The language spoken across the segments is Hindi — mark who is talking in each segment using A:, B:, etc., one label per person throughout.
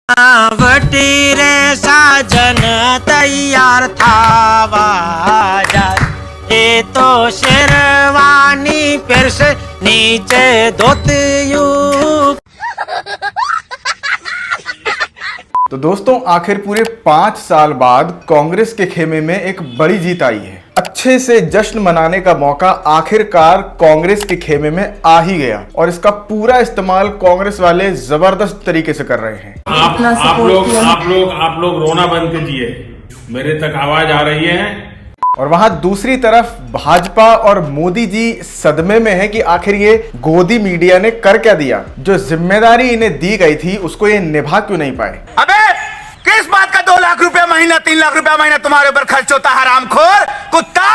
A: वटी रे साजन तैयार थावा जाए, ये तो शेरवानी फिर से नीचे धोतियू।
B: तो दोस्तों आखिर पूरे 5 साल बाद कांग्रेस के खेमे में एक बड़ी जीत आई है। अच्छे से जश्न मनाने का मौका आखिरकार कांग्रेस के खेमे में आ ही गया और इसका पूरा इस्तेमाल कांग्रेस वाले जबरदस्त तरीके से कर रहे हैं।
C: आप लोग रोना बंद कीजिए, मेरे तक आवाज आ रही है।
B: और वहां दूसरी तरफ भाजपा और मोदी जी सदमे में है कि आखिर ये गोदी मीडिया ने कर क्या दिया। जो जिम्मेदारी इन्हें दी गई थी उसको ये निभा क्यों नहीं पाए।
D: अबे किस बात का 2 लाख रुपया महीना 3 लाख रुपया महीना तुम्हारे ऊपर खर्च होता, हरामखोर कुत्ता,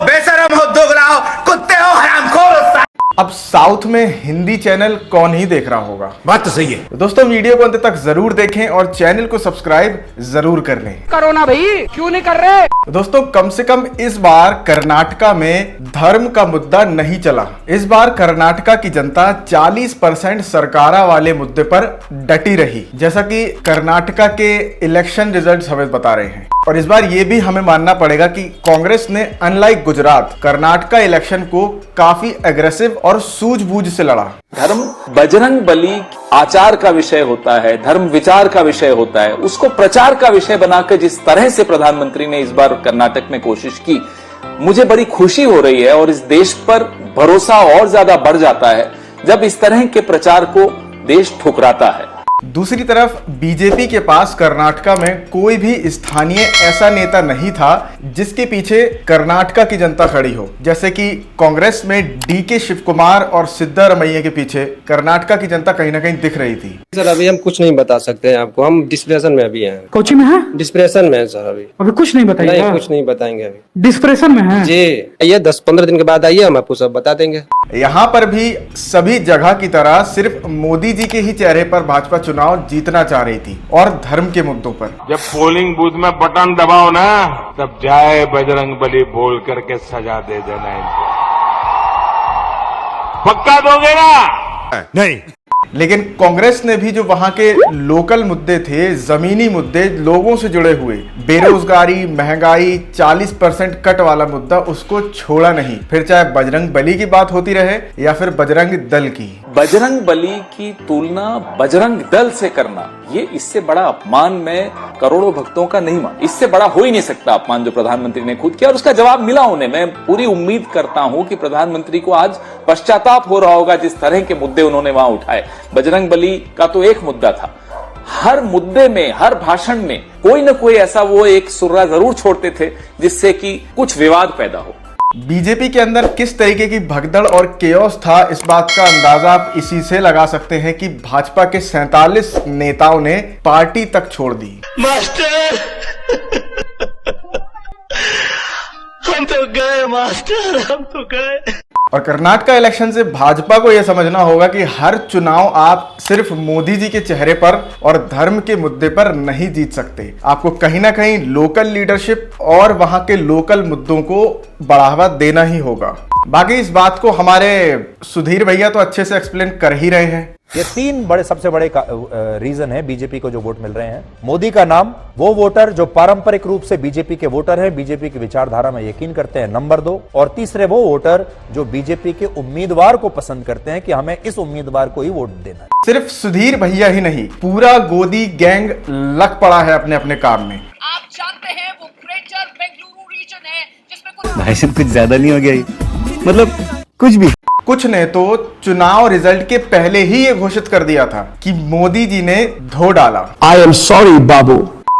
D: बेशरम हो, दोगला हो, कुत्ते हो, हरामखोर।
B: अब साउथ में हिंदी चैनल कौन ही देख रहा होगा।
D: बात तो सही है।
B: तो दोस्तों वीडियो को अंत तक जरूर देखें और चैनल को सब्सक्राइब जरूर कर लें।
E: करो ना भाई, क्यों नहीं कर रहे।
B: तो दोस्तों कम से कम इस बार कर्नाटका में धर्म का मुद्दा नहीं चला। इस बार कर्नाटका की जनता 40% सरकारा वाले मुद्दे पर डटी रही, जैसा कि कर्नाटका के इलेक्शन रिजल्ट्स हमें बता रहे हैं। और इस बार ये भी हमें मानना पड़ेगा कि कांग्रेस ने अनलाइक गुजरात कर्नाटका इलेक्शन को काफी एग्रेसिव और सूझबूझ से लड़ा।
F: धर्म बजरंग बली आचार का विषय होता है, धर्म विचार का विषय होता है, उसको प्रचार का विषय बनाकर जिस तरह से प्रधानमंत्री ने इस बार कर्नाटक में कोशिश की, मुझे बड़ी खुशी हो रही है। और इस देश पर भरोसा और ज्यादा बढ़ जाता है जब इस तरह के प्रचार को देश ठुकराता है।
B: दूसरी तरफ बीजेपी के पास कर्नाटका में कोई भी स्थानीय ऐसा नेता नहीं था जिसके पीछे कर्नाटका की जनता खड़ी हो, जैसे कि कांग्रेस में डीके शिव कुमार और सिद्धारमैया के पीछे कर्नाटका की जनता कहीं ना कहीं दिख रही थी।
G: सर अभी हम कुछ नहीं बता सकते हैं आपको, हम डिस्प्रेशन में अभी हैं।
E: कोची में है?
G: डिस्प्रेशन में है सर अभी
E: कुछ नहीं बताइए।
G: नहीं, कुछ नहीं बताएंगे अभी,
E: डिस्प्रेशन में है
G: जी। ये 10-15 दिन के बाद आइए, हम आपको सब बता देंगे।
B: यहाँ पर भी सभी जगह की तरह सिर्फ मोदी जी के ही चेहरे पर भाजपा चुनाव जीतना चाह रही थी और धर्म के मुद्दों पर।
C: जब पोलिंग बूथ में बटन दबाओ ना, तब जय बजरंग बली बोल करके सजा दे देना इनको। पक्का दोगे ना?
D: नहीं।
B: लेकिन कांग्रेस ने भी जो वहां के लोकल मुद्दे थे, जमीनी मुद्दे, लोगों से जुड़े हुए, बेरोजगारी, महंगाई, 40% कट वाला मुद्दा, उसको छोड़ा नहीं। फिर चाहे बजरंग बली की बात होती रहे या फिर बजरंग दल की।
F: बजरंग बली की तुलना बजरंग दल से करना, ये इससे बड़ा अपमान मैं करोड़ों भक्तों का नहीं मान। इससे बड़ा हो ही नहीं सकता अपमान जो प्रधानमंत्री ने खुद किया, और उसका जवाब मिला उन्हें। मैं पूरी उम्मीद करता हूं कि प्रधानमंत्री को आज पश्चाताप हो रहा होगा जिस तरह के मुद्दे उन्होंने वहां उठाए। बजरंग बली का तो एक मुद्दा था, हर मुद्दे में, हर भाषण में कोई न कोई ऐसा वो एक सुर्रा जरूर छोड़ते थे जिससे कि कुछ विवाद पैदा हो।
B: बीजेपी के अंदर किस तरीके की भगदड़ और केओस था, इस बात का अंदाजा आप इसी से लगा सकते हैं कि भाजपा के 47 नेताओं ने पार्टी तक छोड़ दी।
A: मास्टर हम तो गए, मास्टर हम तो गए।
B: और कर्नाटका इलेक्शन से भाजपा को यह समझना होगा कि हर चुनाव आप सिर्फ मोदी जी के चेहरे पर और धर्म के मुद्दे पर नहीं जीत सकते। आपको कहीं ना कहीं लोकल लीडरशिप और वहां के लोकल मुद्दों को बढ़ावा देना ही होगा। बाकी इस बात को हमारे सुधीर भैया तो अच्छे से एक्सप्लेन कर ही रहे हैं।
H: ये 3 सबसे बड़े रीजन है बीजेपी को जो वोट मिल रहे हैं। मोदी का नाम, वो वोटर जो पारंपरिक रूप से बीजेपी के वोटर हैं, बीजेपी की विचारधारा में यकीन करते हैं, नंबर 2। और तीसरे वो वोटर जो बीजेपी के उम्मीदवार को पसंद करते हैं कि हमें इस उम्मीदवार को ही वोट देना है।
B: सिर्फ सुधीर भैया ही नहीं, पूरा गोदी गैंग लग पड़ा है अपने अपने काम में।
I: आप जानते हैं वो ग्रेटर बेंगलुरु रीजन है जिसमें
J: भाई साहब कुछ ज्यादा नहीं हो गया, मतलब कुछ भी।
B: कुछ ने तो चुनाव रिजल्ट के पहले ही ये घोषित कर दिया था कि मोदी जी ने धो डाला।
J: आई एम सॉरी बाबू।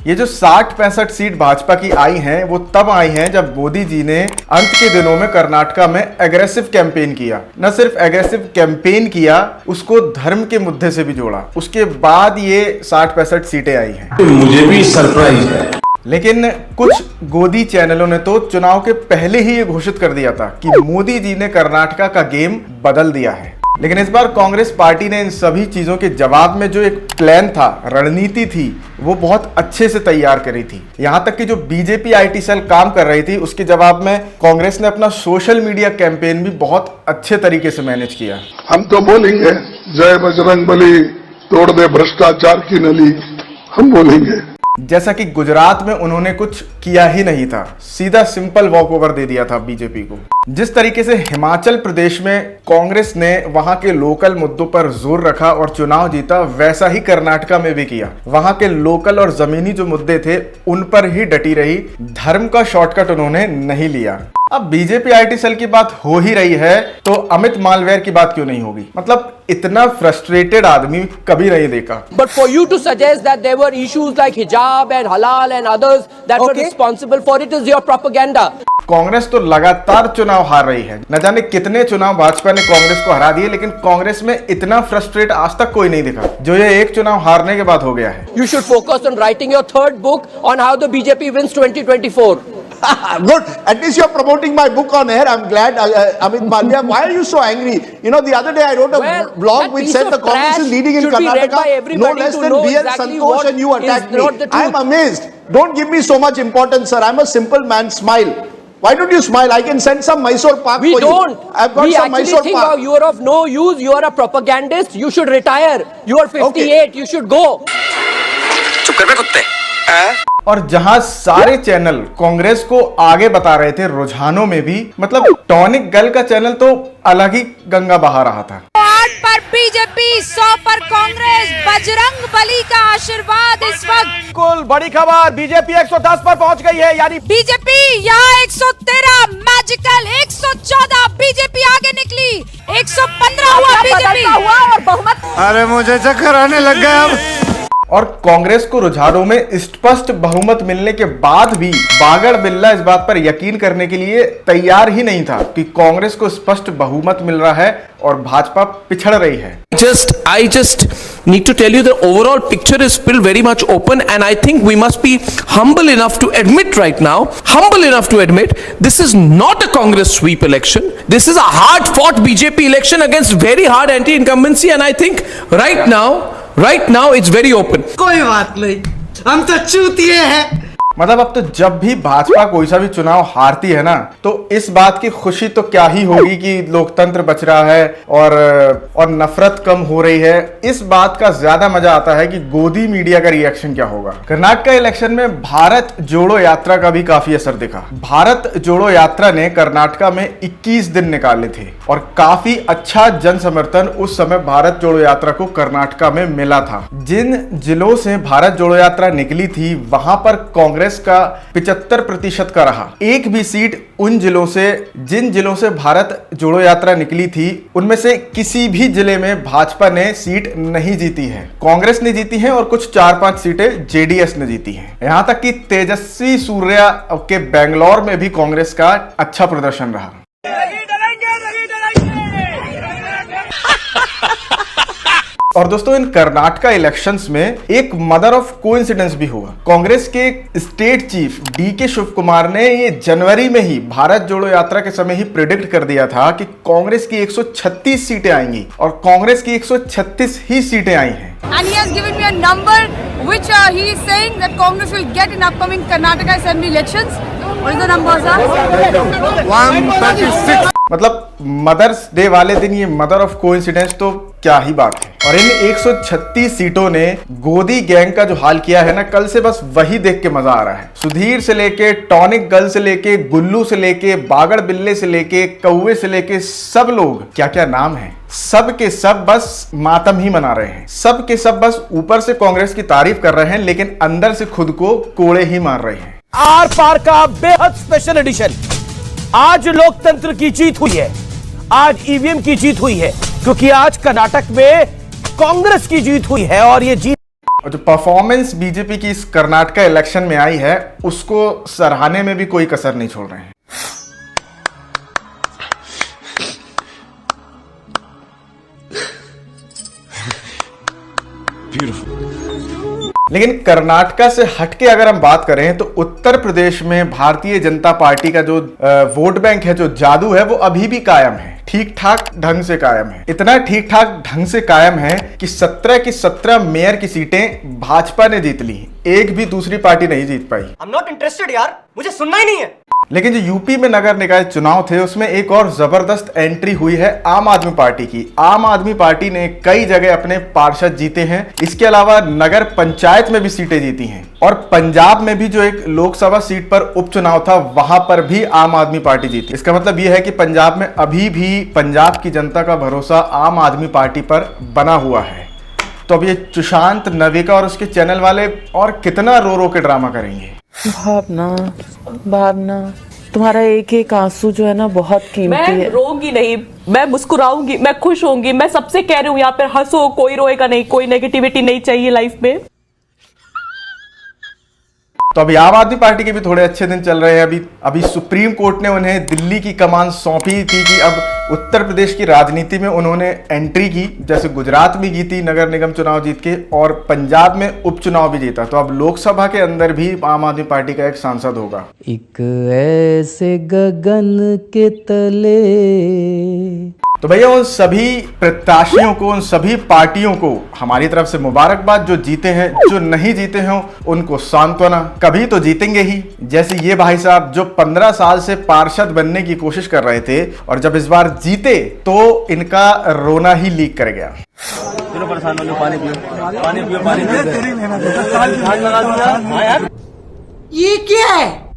B: ये जो 60-65 सीट भाजपा की आई हैं, वो तब आई हैं जब मोदी जी ने अंत के दिनों में कर्नाटका में एग्रेसिव कैंपेन किया। न सिर्फ एग्रेसिव कैंपेन किया, उसको धर्म के मुद्दे से भी जोड़ा। उसके बाद ये 60-65 सीटें आई हैं।
C: मुझे भी सरप्राइज है।
B: लेकिन कुछ गोदी चैनलों ने तो चुनाव के पहले ही ये घोषित कर दिया था कि मोदी जी ने कर्नाटका का गेम बदल दिया है। लेकिन इस बार कांग्रेस पार्टी ने इन सभी चीजों के जवाब में जो एक प्लान था, रणनीति थी, वो बहुत अच्छे से तैयार करी थी। यहां तक कि जो बीजेपी आईटी सेल काम कर रही थी, उसके जवाब में कांग्रेस ने अपना सोशल मीडिया कैंपेन भी बहुत अच्छे तरीके से मैनेज किया।
K: हम तो बोलेंगे जय बजरंग बली, तोड़ दे भ्रष्टाचार की नली,
J: हम बोलेंगे।
B: जैसा कि गुजरात में उन्होंने कुछ किया ही नहीं था, सीधा सिंपल वॉक ओवर दे दिया था बीजेपी को। जिस तरीके से हिमाचल प्रदेश में कांग्रेस ने वहां के लोकल मुद्दों पर जोर रखा और चुनाव जीता, वैसा ही कर्नाटका में भी किया। वहां के लोकल और जमीनी जो मुद्दे थे उन पर ही डटी रही, धर्म का शॉर्टकट उन्होंने नहीं लिया। अब बीजेपी आईटी सेल की बात हो ही रही है तो अमित मालवीय की बात क्यों नहीं होगी? मतलब इतना फ्रस्ट्रेटेड आदमी कभी नहीं देखा।
E: But for you to suggest that there were issues like hijab and halal and others that were responsible for it is your propaganda.
B: Congress तो लगातार चुनाव हार रही है, न जाने कितने चुनाव भाजपा ने कांग्रेस को हरा दिए, लेकिन कांग्रेस में इतना फ्रस्ट्रेट आज तक कोई नहीं दिखा जो ये एक चुनाव हारने के बाद हो गया है।
E: You should focus on writing your third book on how the BJP wins 2024.
J: Good. At least you're promoting my book on air. I'm glad. Amit Malia, why are you so angry? You know, the other day I wrote a blog which said the Congress is leading in Karnataka. No less than B.L. Santosh, and you attacked me. I'm amazed. Don't give me so much importance, sir. I'm a simple man. Smile. Why don't you smile? I can send some Mysore Pak for you.
E: We don't.
J: I've got some Mysore
E: think
J: Pak.
E: you are of no use. You are a propagandist. You should retire. You are 58. You should go.
D: चुप कर बे कुत्ते।
B: और जहां सारे चैनल कांग्रेस को आगे बता रहे थे रुझानों में भी, मतलब टॉनिक गर्ल का चैनल तो अलग ही गंगा बहा रहा था।
I: 8 पर बीजेपी, 100 पर कांग्रेस, बजरंग बली का आशीर्वाद इस वक्त।
H: बिल्कुल बड़ी खबर, बीजेपी 110 पर पहुंच गई है, यानी
I: बीजेपी यहाँ 113, मैजिकल 114, बीजेपी आगे निकली, 115 हुआ बीजेपी और बहुमत।
J: अरे मुझे चक्कर आने लग गया अब।
B: और कांग्रेस को रुझानों में स्पष्ट बहुमत मिलने के बाद भी बागड़ बिल्ला इस बात पर यकीन करने के लिए तैयार ही नहीं था कि कांग्रेस को स्पष्ट बहुमत मिल रहा है और भाजपा पिछड़ रही है।
K: I just need to tell you the overall picture is still very much open, and I think we must be humble enough to admit right now, this is not a Congress sweep election. This is a hard fought BJP election against very hard anti-incumbency, and I think right now it's very open.
A: कोई बात नहीं, हम तो चूतिए हैं।
B: मतलब अब तो जब भी भाजपा कोई सा भी चुनाव हारती है ना, तो इस बात की खुशी तो क्या ही होगी कि लोकतंत्र बच रहा है और नफरत कम हो रही है। इस बात का ज्यादा मजा आता है कि गोदी मीडिया का रिएक्शन क्या होगा। कर्नाटका इलेक्शन में भारत जोड़ो यात्रा का भी काफी असर दिखा। भारत जोड़ो यात्रा ने कर्नाटका में 21 दिन निकाले थे और काफी अच्छा जन समर्थन उस समय भारत जोड़ो यात्रा को कर्नाटका में मिला था। जिन जिलों से भारत जोड़ो यात्रा निकली थी वहां पर कांग्रेस का 75% का रहा। एक भी सीट उन जिलों से, जिन जिलों से भारत जोड़ो यात्रा निकली थी, उनमें से किसी भी जिले में भाजपा ने सीट नहीं जीती है। कांग्रेस ने जीती है और कुछ 4-5 सीटें जेडीएस ने जीती हैं। यहां तक कि तेजस्वी सूर्या के बेंगलोर में भी कांग्रेस का अच्छा प्रदर्शन रहा। और दोस्तों, इन कर्नाटका इलेक्शंस में एक मदर ऑफ कोइंसिडेंस भी हुआ। कांग्रेस के स्टेट चीफ डीके शिव कुमार ने ये जनवरी में ही भारत जोड़ो यात्रा के समय ही प्रेडिक्ट कर दिया था कि कांग्रेस की 136 सीटें आएंगी और कांग्रेस की 136 ही सीटें आई हैं।
I: And he has given me a number which he is saying that Congress will get in upcoming Karnataka Assembly elections. What is the number, sir?
J: 136।
B: मतलब मदर्स डे वाले दिन ये मदर ऑफ कोइंसिडेंस तो क्या ही बात है। और इन 136 सीटों ने गोदी गैंग का जो हाल किया है ना, कल से बस वही देख के मजा आ रहा है। सुधीर से लेके टॉनिक गर्ल से लेके गुल्लू से लेके बागड़ बिल्ले से लेके कौवे से लेके सब लोग, क्या क्या नाम है, सब के सब बस मातम ही मना रहे हैं। सब के सब बस ऊपर से कांग्रेस की तारीफ कर रहे हैं लेकिन अंदर से खुद को कोड़े ही मार रहे हैं।
H: आर पार का बेहद स्पेशल एडिशन। आज लोकतंत्र की जीत हुई है, आज ईवीएम की जीत हुई है, क्योंकि आज कर्नाटक में कांग्रेस की जीत हुई है। और ये जीत
B: और जो परफॉर्मेंस बीजेपी की इस कर्नाटका इलेक्शन में आई है उसको सराहने में भी कोई कसर नहीं छोड़ रहे हैं। लेकिन कर्नाटका से हटके अगर हम बात करें तो उत्तर प्रदेश में भारतीय जनता पार्टी का जो वोट बैंक है, जो जादू है, वो अभी भी कायम है, ठीक ठाक ढंग से कायम है। इतना ठीक ठाक ढंग से कायम है कि 17 की 17 मेयर की सीटें भाजपा ने जीत ली, एक भी दूसरी पार्टी नहीं जीत पाई।
A: I'm not interested यार, मुझे सुनना ही नहीं है।
B: लेकिन जो यूपी में नगर निकाय चुनाव थे उसमें एक और जबरदस्त एंट्री हुई है आम आदमी पार्टी की। आम आदमी पार्टी ने कई जगह अपने पार्षद जीते हैं, इसके अलावा नगर पंचायत में भी सीटें जीती हैं और पंजाब में भी जो एक लोकसभा सीट पर उपचुनाव था वहां पर भी आम आदमी पार्टी जीती। इसका मतलब यह है कि पंजाब में अभी भी पंजाब की जनता का भरोसा आम आदमी पार्टी पर बना हुआ है। तो अब ये सुशांत, नविका और उसके चैनल वाले और कितना रो रो के ड्रामा करेंगे।
L: भावना तुम्हारा एक एक आंसू जो है ना बहुत कीमती है।
M: मैं रोऊंगी नहीं, मैं मुस्कुराऊंगी, मैं खुश होंगी। मैं सबसे कह रही हूँ यहाँ पे हंसो, कोई रोएगा नहीं, कोई नेगेटिविटी नहीं चाहिए लाइफ में।
B: तो अभी आम आदमी पार्टी के भी थोड़े अच्छे दिन चल रहे हैं। अभी सुप्रीम कोर्ट ने उन्हें दिल्ली की कमान सौंपी थी कि अब उत्तर प्रदेश की राजनीति में उन्होंने एंट्री की। जैसे गुजरात में जीती नगर निगम चुनाव जीत के और पंजाब में उपचुनाव भी जीता, तो अब लोकसभा के अंदर भी आम आदमी पार्टी का एक सांसद होगा।
L: एक ऐसे गगन के तले।
B: तो भैया उन सभी प्रत्याशियों को, उन सभी पार्टियों को हमारी तरफ से मुबारकबाद, जो जीते हैं, जो नहीं जीते हैं उनको सांत्वना, कभी तो जीतेंगे ही। जैसे ये भाई साहब जो 15 साल से पार्षद बनने की कोशिश कर रहे थे और जब इस बार जीते तो इनका रोना ही लीक कर गया।
A: परेशान हो, पानी पियो, पानी पियो, पानी पियो।
L: ये क्या है?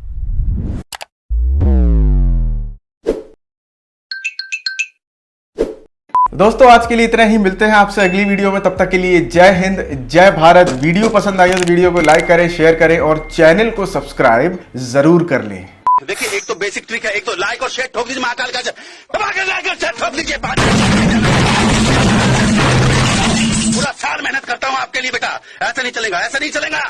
B: दोस्तों आज के लिए इतना ही, मिलते हैं आपसे अगली वीडियो में। तब तक के लिए जय हिंद, जय भारत। वीडियो पसंद आई हो तो वीडियो को लाइक करें, शेयर करें और चैनल को सब्सक्राइब जरूर कर लें।
D: देखिए एक तो बेसिक ट्रिक है, एक तो लाइक और शेयर ठोक दीजिए, महाकाल का लाइक और शेयर ठोक दीजिए। पूरा साल मेहनत करता हूं आपके लिए बेटा, ऐसा नहीं चलेगा, ऐसा नहीं चलेगा।